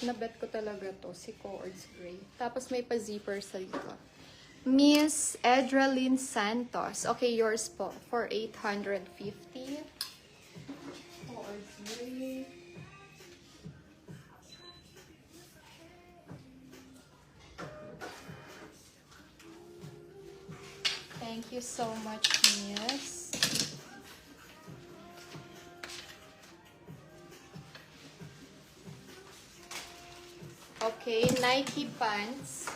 na bet ko talaga to, si Coords Gray. Tapos may pa-zipper sa dito. Miss Edralyn Santos. Okay, yours po for 850. Coords Gray. Thank you so much, Miss. Okay, Nike pants.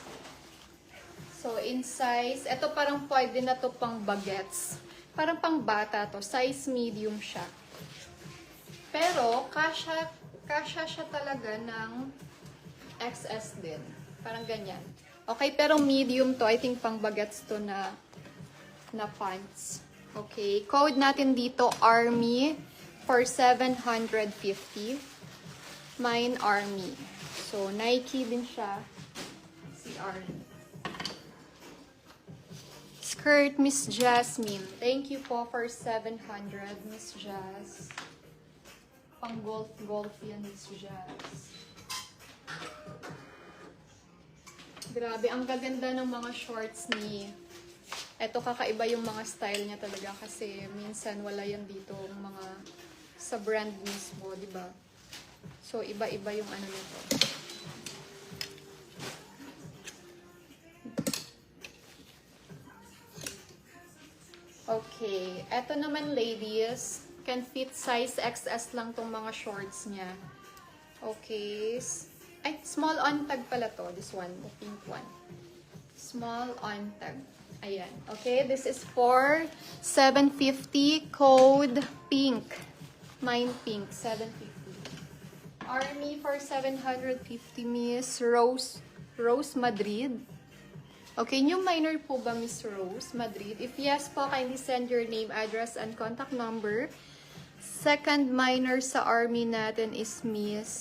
So, in size, ito parang pwede na to pang bagets. Parang pang bata to. Size medium siya. Pero, kasha siya talaga ng XS din. Parang ganyan. Okay, pero medium to. I think pang bagets to na pants. Okay, code natin dito, ARMY for 750. Mine, ARMY. So, Nike din siya. Si ARMY. Skirt, Miss Jasmine. Thank you po for 700, Miss Jazz. Pang golf yan, Miss Jazz. Grabe, ang gaganda ng mga shorts ni... Eto, kakaiba yung mga style niya talaga kasi minsan wala yan dito mga sa brand mismo, di ba? So, iba-iba yung ano nito. Okay, eto naman ladies, can fit size XS lang tong mga shorts niya. Okay, ay, small on tag pala to, this one, the pink one. Small on tag. Ayan. Okay, this is for 750, code pink. Mine pink, 750. ARMY for 750, Miss Rose Madrid. Okay, new minor po ba, Miss Rose Madrid? If yes po, kindly send your name, address, and contact number. Second minor sa ARMY natin is Miss